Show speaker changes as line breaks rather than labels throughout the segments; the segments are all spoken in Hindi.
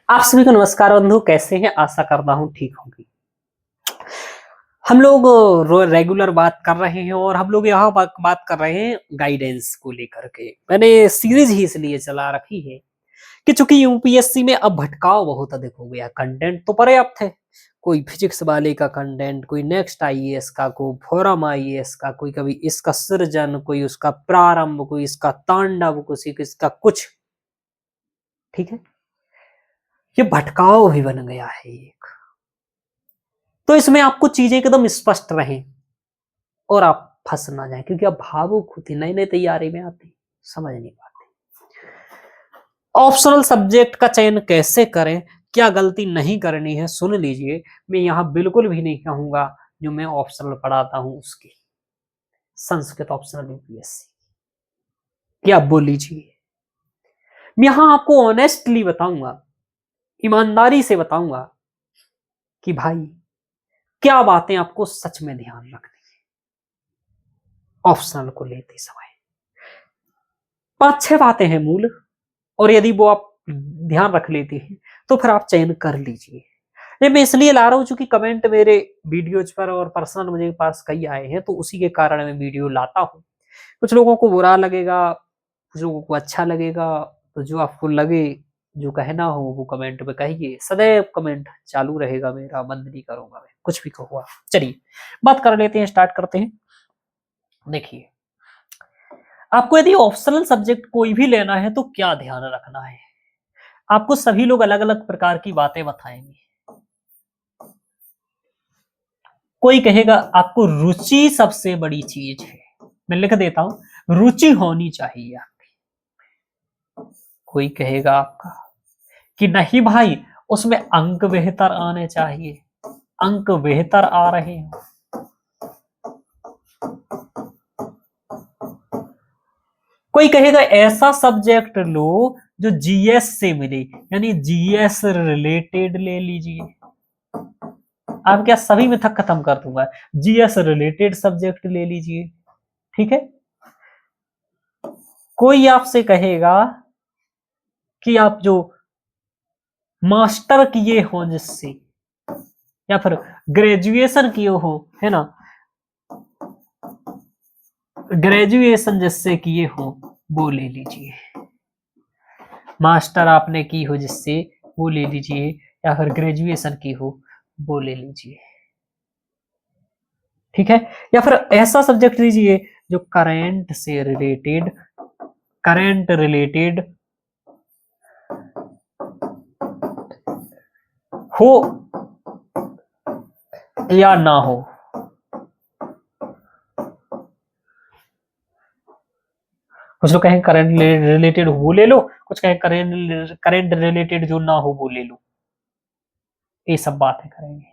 आप सभी को नमस्कार बंधु, कैसे हैं? आशा करता हूं ठीक होंगे। हम लोग रेगुलर बात कर रहे हैं और हम लोग यहाँ बात कर रहे हैं गाइडेंस को लेकर के। मैंने सीरीज ही इसलिए चला रखी है कि चूंकि यूपीएससी में अब भटकाव बहुत अधिक हो गया। कंटेंट तो पर्याप्त है, कोई फिजिक्स वाले का कंटेंट, कोई नेक्स्ट आईएएस का, कोई फोरम आईएएस का, कोई कभी इसका सृजन, कोई उसका प्रारंभ, कोई इसका तांडव, कोई इसका कुछ। ठीक है, ये भटकाव भी बन गया है एक। तो इसमें आपको चीजें एकदम स्पष्ट रहें और आप फंस ना जाएं, क्योंकि आप भावुक होती नई नई तैयारी में आती समझ नहीं पाते। ऑप्शनल सब्जेक्ट का चयन कैसे करें, क्या गलती नहीं करनी है, सुन लीजिए। मैं यहां बिल्कुल भी नहीं कहूंगा जो मैं ऑप्शनल पढ़ाता हूं उसकी। संस्कृत ऑप्शनल यूपीएससी क्या बोल लीजिए। मैं यहां आपको ऑनेस्टली बताऊंगा, ईमानदारी से बताऊंगा कि भाई क्या बातें आपको सच में ध्यान रखनी ऑप्शनल को लेते समय। 5-6 बातें हैं मूल, और यदि वो आप ध्यान रख लेते हैं तो फिर आप चयन कर लीजिए। ये मैं इसलिए ला रहा हूं क्योंकि कमेंट मेरे वीडियोज पर और पर्सनल मुझे पास कई आए हैं, तो उसी के कारण मैं वीडियो लाता हूं। कुछ लोगों को बुरा लगेगा, कुछ लोगों को अच्छा लगेगा, तो जो आपको लगे, जो कहना हो वो कमेंट में कहिए। सदैव कमेंट चालू रहेगा मेरा, बंद नहीं करूंगा मैं, कुछ भी कहूँगा। चलिए बात कर लेते हैं, स्टार्ट करते हैं। देखिए, आपको यदि ऑप्शनल सब्जेक्ट कोई भी लेना है तो क्या ध्यान रखना है। आपको सभी लोग अलग अलग प्रकार की बातें बताएंगे। कोई कहेगा आपको रुचि सबसे बड़ी चीज है, मैं लिख देता हूं, रुचि होनी चाहिए आपकी। कोई कहेगा आपका कि नहीं भाई, उसमें अंक बेहतर आने चाहिए, अंक बेहतर आ रहे हैं। कोई कहेगा ऐसा सब्जेक्ट लो जो जीएस से मिले, यानी जीएस रिलेटेड ले लीजिए। आप क्या सभी में थक खत्म कर दूंगा, जीएस रिलेटेड सब्जेक्ट ले लीजिए। ठीक है। कोई आपसे कहेगा कि आप जो मास्टर किए हो जिससे, या फिर ग्रेजुएशन किए हो, है ना, ग्रेजुएशन जिससे किए हो वो ले लीजिए। मास्टर आपने की हो जिससे वो ले लीजिए, या फिर ग्रेजुएशन की हो वो ले लीजिए। ठीक है। या फिर ऐसा सब्जेक्ट लीजिए जो करंट से रिलेटेड, करंट रिलेटेड हो या ना हो। कुछ लोग कहें करंट रिलेटेड वो ले लो, कुछ कहें करंट रिलेटेड जो ना हो वो ले लो। ये सब बातें करेंगे।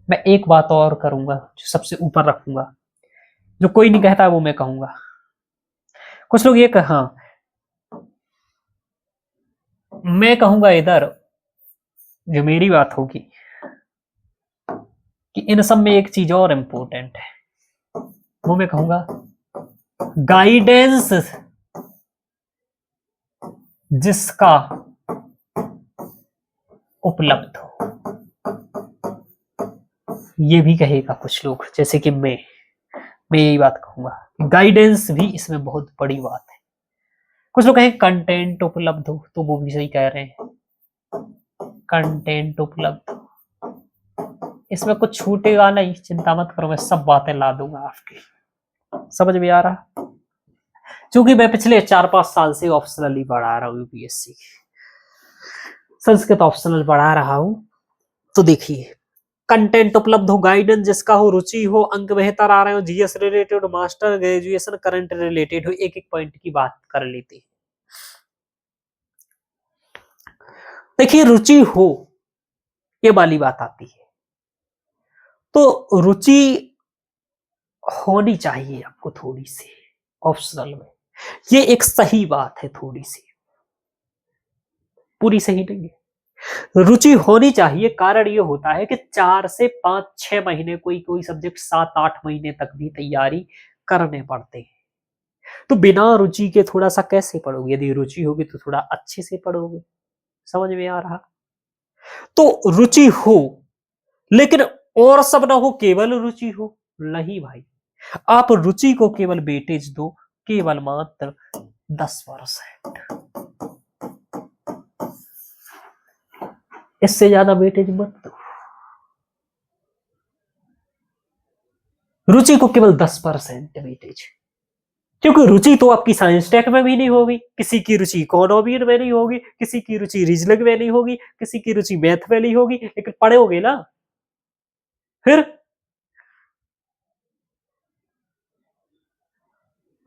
मैं एक बात और करूंगा जो सबसे ऊपर रखूंगा, जो कोई नहीं कहता वो मैं कहूंगा। कुछ लोग ये कहा, मैं कहूंगा इधर जो मेरी बात होगी कि इन सब में एक चीज और इंपॉर्टेंट है, वो मैं कहूंगा गाइडेंस जिसका उपलब्ध हो। ये भी कहेगा कुछ लोग, जैसे कि मैं यही बात कहूंगा, गाइडेंस भी इसमें बहुत बड़ी बात है। कुछ लोग कहें कंटेंट उपलब्ध हो, तो वो भी सही कह रहे हैं, कंटेंट उपलब्ध हो। इसमें कुछ छूटेगा नहीं, चिंता मत करो, मैं सब बातें ला दूंगा आपकी। समझ में आ रहा? क्योंकि मैं पिछले 4-5 साल से ऑप्शनल ही पढ़ा रहा हूँ, यूपीएससी संस्कृत ऑप्शनल पढ़ा रहा हूं। तो देखिए, कंटेंट उपलब्ध हो, गाइडेंस जिसका हो, रुचि हो, अंक बेहतर आ रहे हो, GS related, master, graduation, current related हो। एक एक पॉइंट की बात कर लेते हैं। देखिए, रुचि हो ये वाली बात आती है, तो रुचि होनी चाहिए आपको थोड़ी सी ऑप्शनल में। ये एक सही बात है, थोड़ी सी, पूरी सही नहीं है। रुचि होनी चाहिए। कारण ये होता है कि 4 से 5-6 महीने, कोई कोई सब्जेक्ट 7-8 महीने तक भी तैयारी करने पड़ते हैं। तो बिना रुचि के थोड़ा सा कैसे पढ़ोगे? यदि रुचि होगी तो थोड़ा अच्छे से पढ़ोगे। समझ में आ रहा? तो रुचि हो, लेकिन और सब ना हो, केवल रुचि हो, नहीं भाई। आप रुचि को केवल वेटेज दो, केवल मात्र 10%। इससे ज्यादा वेटेज मत दो। रुचि को केवल 10% वेटेज, क्योंकि रुचि तो आपकी साइंस टेक में भी नहीं होगी, किसी की रुचि इकोनॉमी में नहीं होगी, किसी की रुचि रीजनिंग में नहीं होगी, किसी की रुचि मैथ में नहीं होगी, लेकिन पढ़ोगे ना फिर।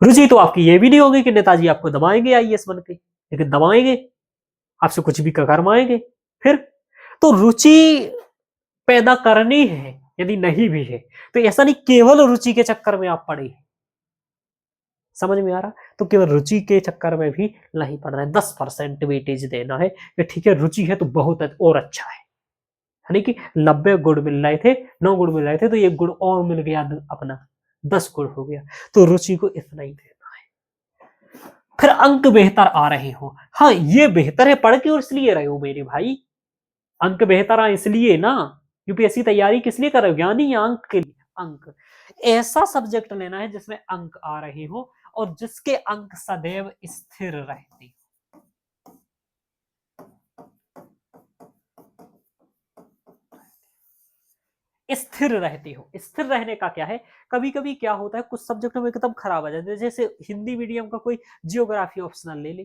रुचि तो आपकी ये भी नहीं होगी कि नेताजी आपको दबाएंगे आईएएस बन के, लेकिन दबाएंगे, आपसे कुछ भी करवाएंगे फिर। तो रुचि पैदा करनी है, यदि नहीं भी है तो ऐसा नहीं केवल रुचि के चक्कर में आप पड़े। समझ में आ रहा? तो केवल रुचि के चक्कर में भी नहीं पड़ना है, 10% वेटेज देना है कि ठीक है रुचि है तो बहुत और अच्छा है। यानी कि 90 गुण मिल रहे थे, 9 गुण मिल रहे थे, तो 1 गुण और मिल गया अपना, 10 गुण हो गया। तो रुचि को इतना ही देना है। फिर अंक बेहतर आ रहे हो, हाँ ये बेहतर है, पढ़ क्यों इसलिए रहे हो मेरे भाई? अंक बेहतर आए इसलिए ना, यूपीएससी तैयारी किस लिए कर रहे हो? ज्ञानी या अंक के लिए? अंक। ऐसा सब्जेक्ट लेना है जिसमें अंक आ रहे हो और जिसके अंक सदैव स्थिर रहते हो। स्थिर रहते हो, स्थिर रहने का क्या है, कभी कभी क्या होता है कुछ सब्जेक्ट में एकदम खराब आ जाते हैं, जैसे हिंदी मीडियम का कोई जियोग्राफी ऑप्शनल ले ले,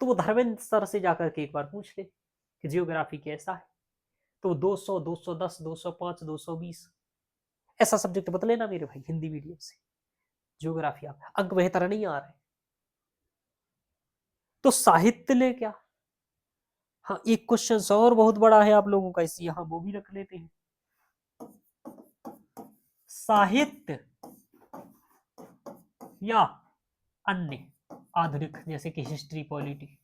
तो वो धर्मेंद्र सर से जाकर के एक बार पूछ ले कि जियोग्राफी कैसा है, तो 200, 210, 205, 220 ऐसा सब्जेक्ट बता लेना मेरे भाई हिंदी मीडियम से। ज्योग्राफी आप अंक बेहतर नहीं आ रहे, तो साहित्य ले क्या? हाँ एक क्वेश्चन और बहुत बड़ा है आप लोगों का, इस यहाँ वो भी रख लेते हैं। साहित्य या अन्य आधुनिक, जैसे कि हिस्ट्री पॉलिटी,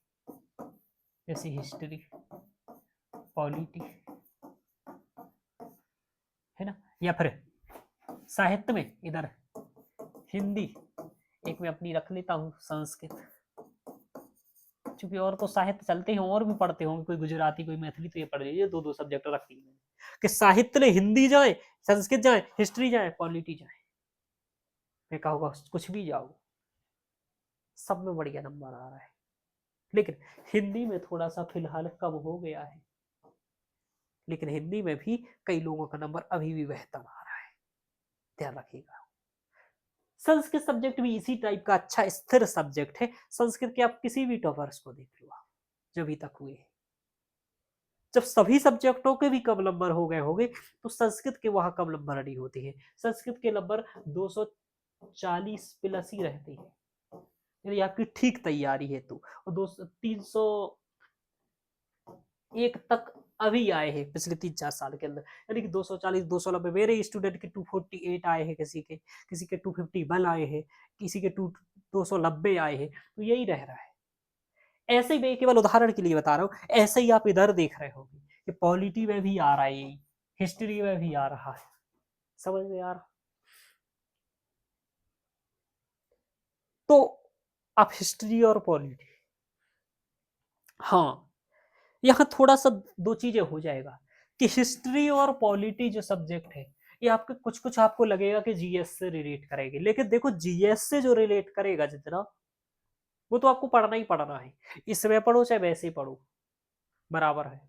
जैसे हिस्ट्री पॉलिटी है ना, या फिर साहित्य में इधर हिंदी, एक मैं अपनी रख लेता हूँ संस्कृत, क्योंकि और तो साहित्य चलते हैं और भी पढ़ते होंगे, कोई गुजराती कोई मैथिली, तो ये पढ़ लीजिए, दो दो सब्जेक्ट रख लीजिए कि साहित्य में हिंदी जाए, संस्कृत जाए, हिस्ट्री जाए, पॉलिटी जाए, मैं कहूँगा कुछ भी जाओ, सब में बढ़िया नंबर आ रहा है। लेकिन हिंदी में थोड़ा सा फिलहाल कम हो गया है, लेकिन हिंदी में भी कई लोगों का नंबर अभी भी बेहतर आ रहा है, ध्यान रखिएगा। संस्कृत सब्जेक्ट भी इसी टाइप का अच्छा स्थिर सब्जेक्ट है। संस्कृत के आप किसी भी टॉपर्स को देख लो, जो अभी तक हुए, जब सभी सब्जेक्टों के भी कम नंबर हो गए होंगे, तो संस्कृत के वहां कम नंबर नहीं होते हैं। संस्कृत के नंबर 240 प्लस ही रहते हैं, यदि आपकी ठीक तैयारी है तो, और 301 तक अभी आए हैं पिछले 3-4 साल के अंदर, यानी कि 240, 290, मेरे स्टूडेंट के 248 आए हैं, किसी के 251 आए हैं, किसी के 290 आए हैं, तो यही रह रहा है। ऐसे ही मैं केवल उदाहरण के लिए बता रहा हूँ, ऐसे ही आप इधर देख रहे होंगे कि पॉलिटी में भी आ रहा है यही, हिस्ट्री में भी आ रहा है, समझ में आ रहा? तो आप हिस्ट्री और पॉलिटी, हाँ यहाँ थोड़ा सा दो चीजें हो जाएगा कि हिस्ट्री और पॉलिटी जो सब्जेक्ट है, ये आपके कुछ कुछ आपको लगेगा कि जीएस से रिलेट करेगी, लेकिन देखो जीएस से जो रिलेट करेगा जितना, वो तो आपको पढ़ना ही पढ़ना है, इसमें पढ़ो चाहे वैसे ही पढ़ो, बराबर है।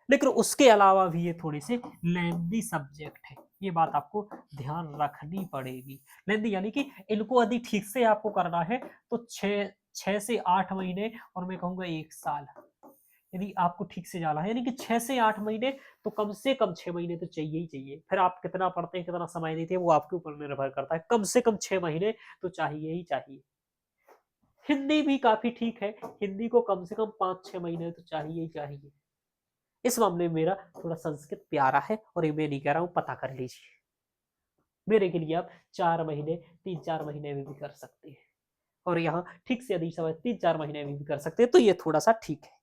लेकिन उसके अलावा भी ये थोड़ी सी लेंदी सब्जेक्ट है, ये बात आपको ध्यान रखनी पड़ेगी। लेंदी यानी कि इनको यदि ठीक से आपको करना है तो 6 से 8 महीने, और मैं कहूंगा 1 साल, यदि आपको ठीक से जाना है, यानी कि 6 से 8 महीने, तो कम से कम 6 महीने तो चाहिए ही चाहिए। फिर आप कितना पढ़ते हैं, कितना समय देते हैं, वो आपके ऊपर निर्भर करता है, कम से कम 6 महीने तो चाहिए ही चाहिए। हिंदी भी काफी ठीक है, हिंदी को कम से कम 5-6 महीने तो चाहिए ही चाहिए। इस मामले में मेरा थोड़ा संस्कृत प्यारा है, और ये मैं नहीं कह रहा हूं, पता कर लीजिए, मेरे के लिए आप 4 महीने, 3-4 महीने में भी कर सकते हैं, और यहाँ ठीक से यदि समय 3-4 महीने में भी कर सकते हैं, तो ये थोड़ा सा ठीक है।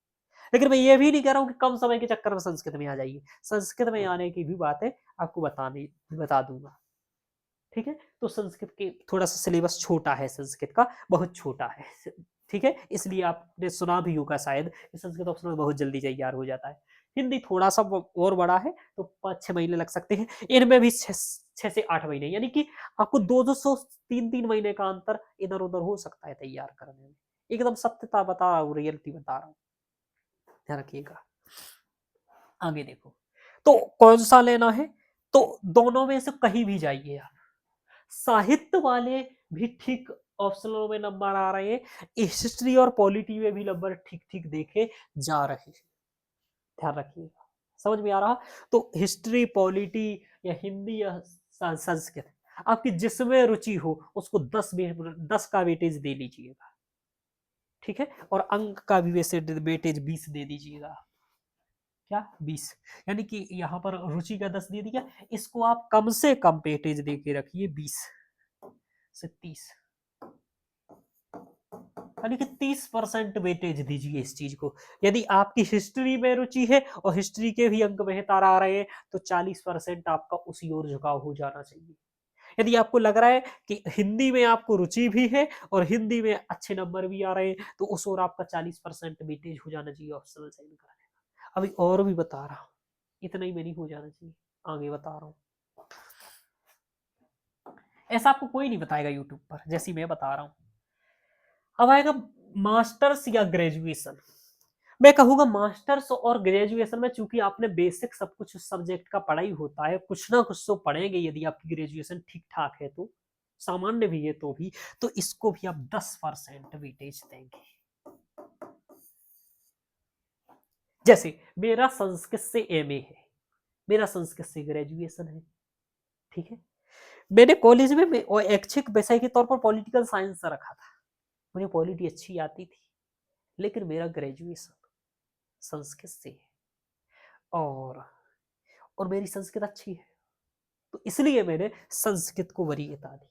लेकिन मैं ये भी नहीं कह रहा हूँ कि कम समय के चक्कर में संस्कृत में आ जाइए, संस्कृत में आने की भी बात है, आपको बता दूंगा, ठीक है। तो संस्कृत के थोड़ा सा सिलेबस छोटा है, संस्कृत का बहुत छोटा है, ठीक है, इसलिए आपने सुना भी होगा शायद कि संस्कृत ऑप्शनल बहुत जल्दी तैयार हो जाता है। हिंदी थोड़ा सा और बड़ा है, तो 5-6 महीने लग सकते हैं। इनमें भी 6 से 8 महीने, यानी कि आपको 2-2 3-3 महीने का अंतर इधर उधर हो सकता है तैयार करने में। एकदम सत्यता बता रहा हूँ, रियलिटी बता रहा हूँ, ध्यान रखिएगा। आगे देखो, तो कौन सा लेना है, तो दोनों में से कहीं भी जाइए आप। साहित्य वाले भी ठीक ऑप्शनल में नंबर आ रहे हैं, हिस्ट्री और पॉलिटी में भी नंबर ठीक ठीक देखे जा रहे हैं, ध्यान रखिएगा। समझ में आ रहा, तो हिस्ट्री पॉलिटी या हिंदी या संस्कृत, आपकी जिसमें रुचि हो उसको 10 का वेटेज दे लीजिएगा, ठीक है, और अंक का भी वैसे वेटेज 20 दे दीजिएगा। क्या 20, यानी कि यहाँ पर रुचि का 10 दे दिया, इसको आप कम से कम वेटेज दे के रखिए 20 से 30, यानी कि 30% वेटेज दीजिए इस चीज को। यदि आपकी हिस्ट्री में रुचि है और हिस्ट्री के भी अंक बेहतर आ रहे हैं, तो 40% आपका उसी ओर झुकाव हो जाना चाहिए। यदि आपको लग रहा है कि हिंदी में आपको रुचि भी है और हिंदी में अच्छे नंबर भी आ रहे हैं, तो उस ओर आपका 40% वेटेज हो जाना चाहिए ऑप्शनल चयन करने का। अभी और भी बता रहा हूँ, इतना ही में नहीं हो जाना चाहिए, आगे बता रहा हूँ। ऐसा आपको कोई नहीं बताएगा यूट्यूब पर, जैसी मैं बता रहा हूँ। अब आएगा मास्टर्स या ग्रेजुएशन। मैं कहूंगा मास्टर्स और ग्रेजुएशन में, चूंकि आपने बेसिक सब कुछ उस सब्जेक्ट का पढ़ाई होता है, कुछ ना कुछ तो पढ़ेंगे, यदि आपकी ग्रेजुएशन ठीक ठाक है तो, सामान्य भी है तो भी, तो इसको भी आप 10% वेटेज देंगे। जैसे मेरा संस्कृत से एमए है, मेरा संस्कृत से ग्रेजुएशन है, ठीक है, मैंने कॉलेज में और ऐच्छिक विषय के तौर पर पॉलिटिकल साइंस रखा था, मुझे पॉलिटी अच्छी आती थी, लेकिन मेरा ग्रेजुएशन संस्कृत से है, और मेरी संस्कृत अच्छी है, तो इसलिए मैंने संस्कृत को वरीयता दी,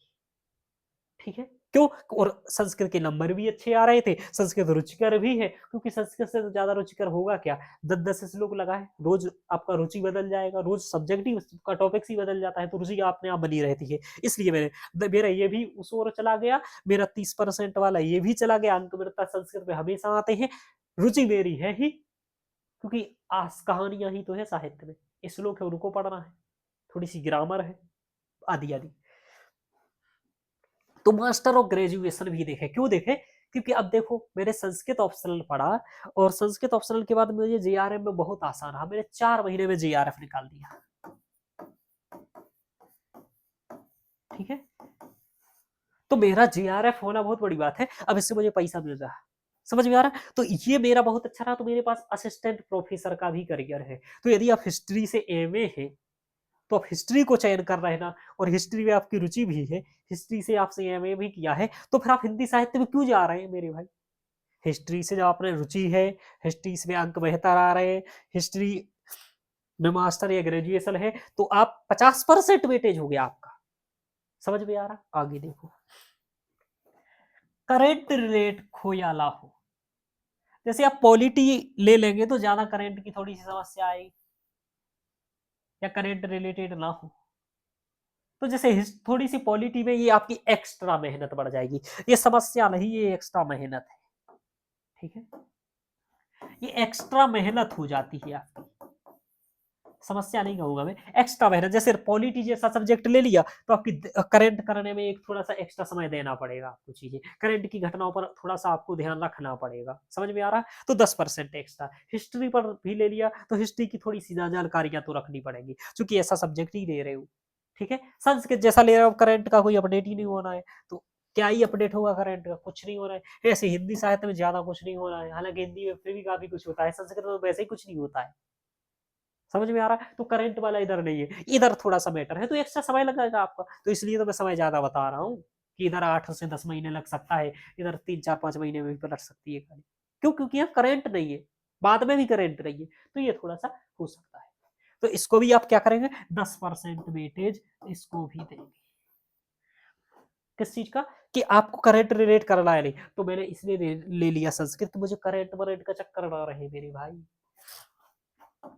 ठीक है, क्यों, और संस्कृत के नंबर भी अच्छे आ रहे थे, संस्कृत रुचिकर भी है, क्योंकि संस्कृत से तो ज्यादा रुचिकर होगा क्या, 10-10 श्लोक लगाए, रोज आपका रुचि बदल जाएगा, रोज सब्जेक्ट ही का टॉपिक्स ही बदल जाता है, तो रुचि अपने आप बनी रहती है। इसलिए मेरा ये भी उस ओर चला गया, मेरा 30% वाला ये भी चला गया, अंक मेरे पास संस्कृत में हमेशा आते हैं, रुचि मेरी है ही, क्योंकि आस कहानियां ही तो है साहित्य में, श्लोक है उनको पढ़ना है, थोड़ी सी ग्रामर है, आदि आदि। तो मास्टर और ग्रेजुएशन भी देखे, क्यों देखे, क्योंकि अब देखो मैंने संस्कृत ऑप्शनल पढ़ा, और संस्कृत ऑप्शनल के बाद मुझे जेआरएफ में बहुत आसान रहा, मैंने 4 महीने में जेआरएफ निकाल दिया, ठीक है, तो मेरा जेआरएफ होना बहुत बड़ी बात है, अब इससे मुझे पैसा मिल रहा है, समझ में आ रहा है, तो ये मेरा बहुत अच्छा रहा, तो मेरे पास असिस्टेंट प्रोफेसर का भी करियर है। तो यदि आप हिस्ट्री से एमए है, तो आप हिस्ट्री को चयन कर रहे हैं ना, और हिस्ट्री में आपकी रुचि भी है, हिस्ट्री से आपसे एमए भी किया है, तो फिर आप हिंदी साहित्य में क्यों जा रहे हैं मेरे भाई, हिस्ट्री से जब आपने रुचि है, हिस्ट्री में अंक बेहतर आ रहे हैं, हिस्ट्री में मास्टर या ग्रेजुएशन है, तो आप 50% वेटेज हो गया आपका, समझ में आ रहा। आगे देखो, करेंट रिलेट खो या लाहो, जैसे आप पॉलिटी ले लेंगे तो ज्यादा करंट की थोड़ी सी समस्या आएगी, या करंट रिलेटेड ना हो, तो जैसे थोड़ी सी पॉलिटी में ये आपकी एक्स्ट्रा मेहनत बढ़ जाएगी, ये समस्या नहीं, ये एक्स्ट्रा मेहनत है, ठीक है, ये एक्स्ट्रा मेहनत हो जाती है आपकी, समस्या नहीं कहूंगा मैं, एक्स्ट्रा मेहनत। जैसे पॉलिटी जैसा सब्जेक्ट ले लिया, तो आपकी करंट करने में एक थोड़ा सा एक्स्ट्रा समय देना पड़ेगा आपको, चीजें करंट की घटनाओं पर थोड़ा सा आपको ध्यान रखना पड़ेगा, समझ में आ रहा है, तो 10% एक्स्ट्रा। हिस्ट्री पर भी ले लिया तो हिस्ट्री की थोड़ी सी जानकारियां तो रखनी पड़ेगी, क्योंकि ऐसा सब्जेक्ट ही ले रहे हो, ठीक है। संस्कृत जैसा ले रहे हो, करंट का कोई अपडेट ही नहीं होना है, तो क्या ही अपडेट होगा करंट का, कुछ नहीं हो रहा है। ऐसे हिंदी साहित्य में ज्यादा कुछ नहीं हो रहा है, हालांकि हिंदी में फिर भी काफी कुछ होता है, संस्कृत में वैसे ही कुछ नहीं होता है, समझ में आ रहा है। तो करंट वाला इधर नहीं है, इधर थोड़ा सा मैटर है, तो एक्स्ट्रा समय लगेगा आपका, तो इसलिए तो मैं समय ज्यादा बता रहा हूँ कि इधर 8 से 10 महीने लग सकता है, इधर 3-4-5 महीने में भी पलट सकती है गाड़ी। क्यों, क्योंकि यहाँ करंट नहीं है, बाद में भी करंट नहीं है, तो ये थोड़ा सा हो सकता है। तो इसको भी आप क्या करेंगे, 10% वेटेज इसको भी देंगे, किस चीज का, कि आपको करंट रिलेट करना है नहीं, तो मैंने इसलिए ले लिया संस्कृत, मुझे करंट वरेंट का चक्कर ना रहे मेरे भाई,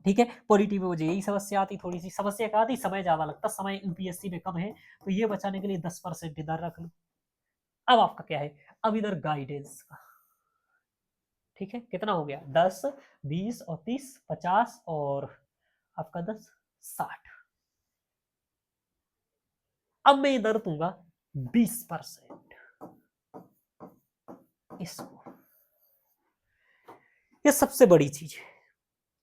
ठीक है। पॉलिटी में मुझे यही समस्या आती, थोड़ी सी समस्या क्या आती, समय ज्यादा लगता, समय यूपीएससी में कम है, तो ये बचाने के लिए 10% इधर रख लो। अब आपका क्या है, अब इधर गाइडेंस का, ठीक है, कितना हो गया? 10, 20 और 30, 50 और आपका 10, 60। अब मैं इधर दूंगा 20% इसको। ये सबसे बड़ी चीज है।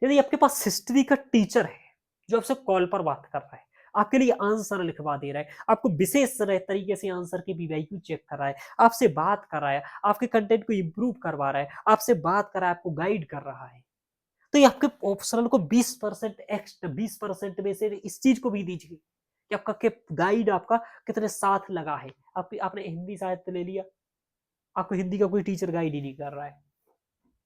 यदि आपके पास हिस्ट्री का टीचर है जो आपसे कॉल पर बात कर रहा है, आपके लिए आंसर लिखवा दे रहा है, आपको विशेष तरीके से आंसर के पीवाईक्यू चेक कर रहा है, आपसे बात कर रहा है, आपके कंटेंट को इंप्रूव करवा रहा है, आपसे बात कर रहा है, आपको गाइड कर रहा है, तो ये आपके ऑप्शनल को 20% एक्स्ट्रा, 20% में से इस चीज को भी दीजिए कि आपका के गाइड आपका कितने साथ लगा है। आपने हिंदी साहित्य ले लिया, आपको हिंदी का कोई टीचर गाइड ही नहीं कर रहा है,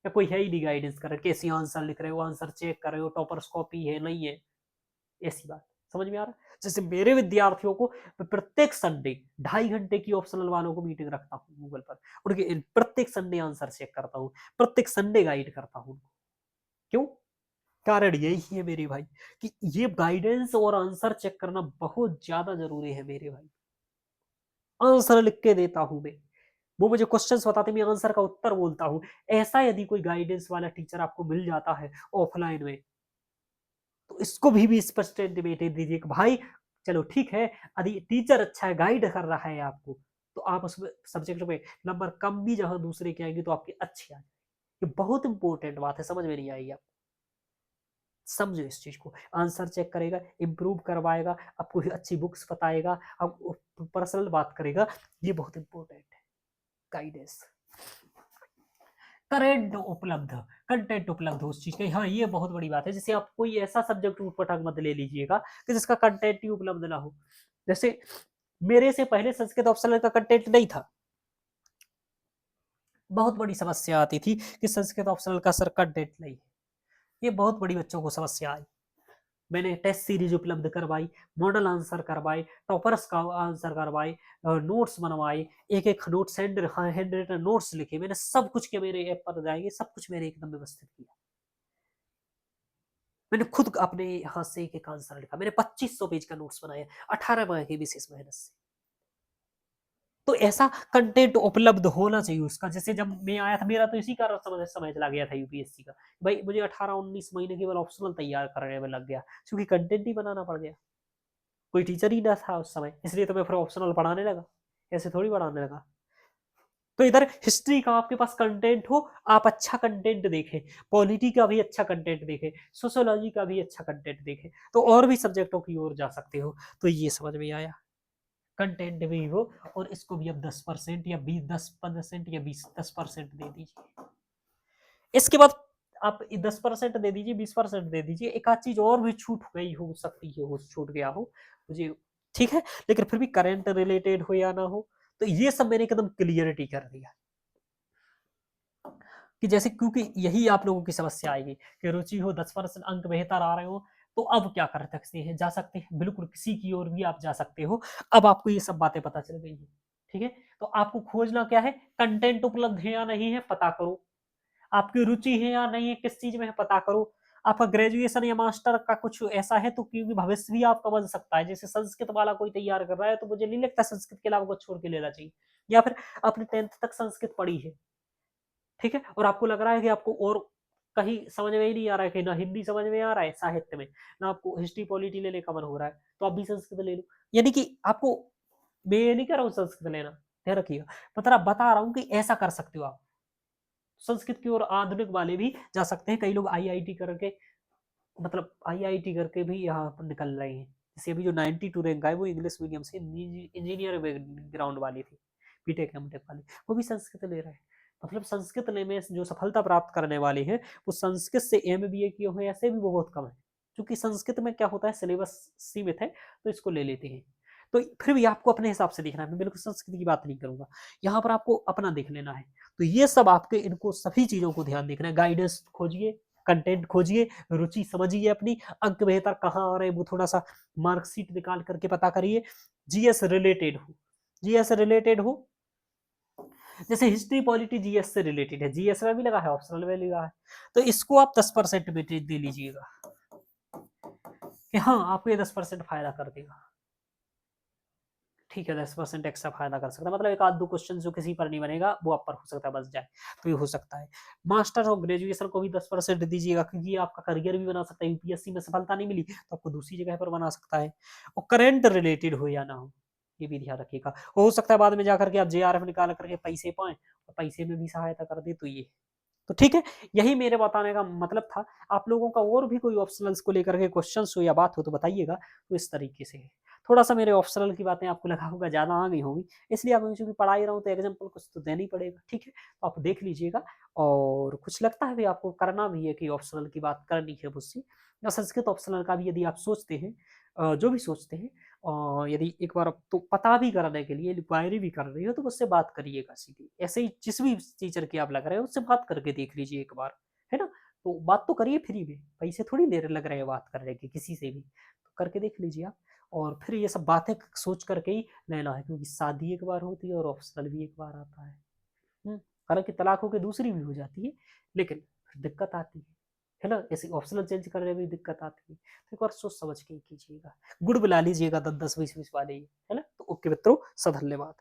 या कोई है ही नहीं गाइडेंस कर रहा है, कैसे आंसर लिख रहे हो, आंसर चेक कर रहे हो, टॉपर्स कॉपी है नहीं है, ऐसी बात समझ में आ रहा है। जैसे मेरे विद्यार्थियों को प्रत्येक संडे 2.5 घंटे की ऑप्शनल वालों को मीटिंग रखता हूँ गूगल पर, उनके प्रत्येक संडे आंसर चेक करता हूँ, प्रत्येक संडे गाइड करता हूँ। क्यों? कारण यही है मेरे भाई कि ये गाइडेंस और आंसर चेक करना बहुत ज्यादा जरूरी है मेरे भाई। आंसर लिख के देता हूं मैं, वो मुझे क्वेश्चंस बताते, मैं आंसर का उत्तर बोलता हूं। ऐसा यदि कोई गाइडेंस वाला टीचर आपको मिल जाता है ऑफलाइन में, तो इसको भी 20% वेटेज दीजिए कि भाई चलो ठीक है, यदि टीचर अच्छा है, गाइड कर रहा है आपको, तो आप उसमें सब्जेक्ट में नंबर कम भी जहां दूसरे के आएंगे तो आपके अच्छे आ जाएंगे। ये बहुत इंपॉर्टेंट बात है, समझ में नहीं आई आपको? समझो इस चीज को। आंसर चेक करेगा, इंप्रूव करवाएगा, आपको अच्छी बुक्स बताएगा, आप पर्सनल बात करेगा, ये बहुत इंपॉर्टेंट है। गाइडेंस, करेंट उपलब्ध, कंटेंट उपलब्ध हो उस चीज का, हाँ ये बहुत बड़ी बात है। जैसे आप कोई ऐसा सब्जेक्ट उठपटांग मत ले लीजिएगा कि जिसका कंटेंट ही उपलब्ध ना हो। जैसे मेरे से पहले संस्कृत ऑप्शनल का कंटेंट नहीं था, बहुत बड़ी समस्या आती थी कि संस्कृत ऑप्शनल का सर कंटेंट नहीं है, ये बहुत बड़ी बच्चों को समस्या आई। मैंने टेस्ट सीरीज उपलब्ध करवाई, मॉडल आंसर करवाए, टॉपर्स का आंसर करवाए, नोट्स बनवाए, एक एक नोट्स हैंड रिटन नोट्स लिखे, मैंने सब कुछ किया। मेरे ऐप पर जाएंगे, सब कुछ मैंने एकदम व्यवस्थित किया। मैंने खुद अपने हाथ से एक एक आंसर लिखा, मैंने 2500 पेज का नोट्स बनाया 18 माह की विशेष मेहनत से। तो ऐसा कंटेंट उपलब्ध होना चाहिए उसका। जैसे जब मैं आया था, मेरा तो इसी कारण समय चला गया था यूपीएससी का, भाई मुझे 18-19 महीने केवल ऑप्शनल तैयार करने में लग गया, क्योंकि कंटेंट ही बनाना पड़ गया। कोई टीचर ही ना था उस समय, इसलिए तो मैं फिर ऑप्शनल पढ़ाने लगा, ऐसे थोड़ी पढ़ाने लगा। तो इधर हिस्ट्री का आपके पास कंटेंट हो, आप अच्छा कंटेंट देखें, पॉलिटी का भी अच्छा कंटेंट देखें, सोशोलॉजी का भी अच्छा कंटेंट देखें, तो और भी सब्जेक्टों की ओर जा सकते हो। तो ये समझ में आया, कंटेंट भी हो, और इसको भी अब 10% या 10% या 10% दे दीजिए। इसके बाद आप 10% दे दीजिए, 20% दे दीजिए, एक आध चीज और भी छूट गई हो सकती है, हो छूट गया हो मुझे, ठीक है, लेकिन फिर भी करंट रिलेटेड हो या ना हो, तो ये सब मैंने एकदम क्लियरिटी कर दिया कि जैसे, क्योंकि यही आप लोगों की समस्या आएगी कि रुचि हो, 10% अंक बेहतर आ रहे हो, तो अब क्या कर सकते हैं, जा सकते हैं बिल्कुल किसी की ओर भी आप जा सकते हो। अब आपको ये सब बातें पता चल गई है, ठीक है। तो आपको खोजना क्या है, कंटेंट उपलब्ध है या नहीं है पता करो, आपकी रुचि है या नहीं है किस चीज में है पता करो, आपका ग्रेजुएशन या मास्टर का कुछ ऐसा है तो, क्योंकि भविष्य भी आपका बन सकता है। जैसे संस्कृत वाला कोई तैयार कर रहा है, तो मुझे नहीं लगता संस्कृत के अलावा कुछ छोड़ के लेना चाहिए, या फिर आपने 10th तक संस्कृत पढ़ी है, ठीक है, और आपको लग रहा है कि आपको और कहीं समझ में ही नहीं आ रहा है, कि ना हिंदी समझ में आ रहा है साहित्य में, ना आपको हिस्ट्री पॉलिटी लेने का मन हो रहा है, तो आप भी संस्कृत ले लो। यानी कि आपको, मैं ये नहीं कर रहा हूँ संस्कृत लेना, ध्यान रखिएगा, बता रहा हूँ कि ऐसा कर सकते हो आप। संस्कृत की ओर आधुनिक वाले भी जा सकते हैं, कई लोग आईआईटी करके, मतलब आईआईटी करके भी यहाँ पर निकल रहे हैं। जैसे अभी जो 92 रैंक आए वो इंग्लिश मीडियम से इंजीनियर बैकग्राउंड वाली थी, बीटेक एमटेक वाली, वो भी संस्कृत ले रहे हैं। मतलब संस्कृत में जो सफलता प्राप्त करने वाले हैं, वो संस्कृत से एमबीए किए हुए ऐसे भी बहुत कम है, क्योंकि संस्कृत में क्या होता है, सिलेबस सीमित है, तो इसको ले लेते हैं। तो फिर भी आपको अपने हिसाब से देखना है, मैं बिल्कुल संस्कृत की बात नहीं करूंगा, यहाँ पर आपको अपना देख लेना है। तो ये सब आपके, इनको सभी चीजों को ध्यान देखना है, गाइडेंस खोजिए, कंटेंट खोजिए, रुचि समझिए अपनी, अंक बेहतर कहाँ आ रहे हैं वो थोड़ा सा मार्कशीट निकाल करके पता करिए, जीएस रिलेटेड हो, जीएस रिलेटेड हो, जैसे हिस्ट्री पॉलिटी जीएस से रिलेटेड है, जीएस में भी लगा है, ऑप्शनल में लगा है, तो इसको आप 10% वेटेज दे लीजिएगा कि हाँ आपको ये 10% फायदा कर देगा, ठीक है, 10% एक्स्ट्रा फ़ायदा कर सकता है। मतलब एक आध 2 क्वेश्चन जो किसी पर नहीं बनेगा, वो आप पर हो सकता है बच जाए, तो ये हो सकता है। मास्टर और ग्रेजुएशन को भी 10% दीजिएगा, क्योंकि ये आपका करियर भी बना सकता है। यूपीएससी में सफलता नहीं मिली, तो आपको दूसरी जगह पर बना सकता है। और करंट रिलेटेड हो या ना हो, ये भी ध्यान रखिएगा। हो सकता है बाद में जाकर के आप जेआरएफ निकाल करके पैसे पाएँ और पैसे में भी सहायता कर दे, तो ये। तो ठीक है, यही मेरे बताने का मतलब था। आप लोगों का और भी कोई ऑप्शनल्स को लेकर के क्वेश्चंस हो या बात हो तो बताइएगा। तो इस तरीके से है। थोड़ा-सा मेरे ऑप्शनल की बातें आपको लगा होगा ज़्यादा आ गई होंगी, इसलिए अब मैं चूँकि पढ़ा ही रहा हूँ तो एग्ज़ाम्पल कुछ तो देना ही पड़ेगा, ठीक है? तो आप देख लीजिएगा, और कुछ लगता है भी आपको करना भी है कि ऑप्शनल की बात करनी है मुझसे, या संस्कृत ऑप्शनल का भी यदि आप सोचते हैं, जो भी सोचते हैं, यदि एक बार तो पता भी करने के लिए इंक्वायरी भी कर रही हो तो मुझसे बात करिएगा सीधी। ऐसे ही जिस भी टीचर की आप लग रहे हो उससे बात करके देख लीजिए एक बार, है ना? तो बात तो करिए फ्री में, पैसे थोड़ी ले लग रहे हैं बात करने के किसी से भी। तो करके देख लीजिए आप, और फिर ये सब बातें सोच करके ही लेना है, क्योंकि शादी एक बार होती है और ऑप्शनल भी एक बार आता है। हुँ, हालाँकि तलाक हो के दूसरी भी हो जाती है, लेकिन फिर दिक्कत आती है ना? ऐसे ऑप्शनल चेंज करने में भी दिक्कत आती है। तो एक बार सोच समझ के ही कीजिएगा। गुड़ मिला लीजिएगा 10-10, 20-20 वाले ही, है ना? तो ओके मित्रों, धन्यवाद।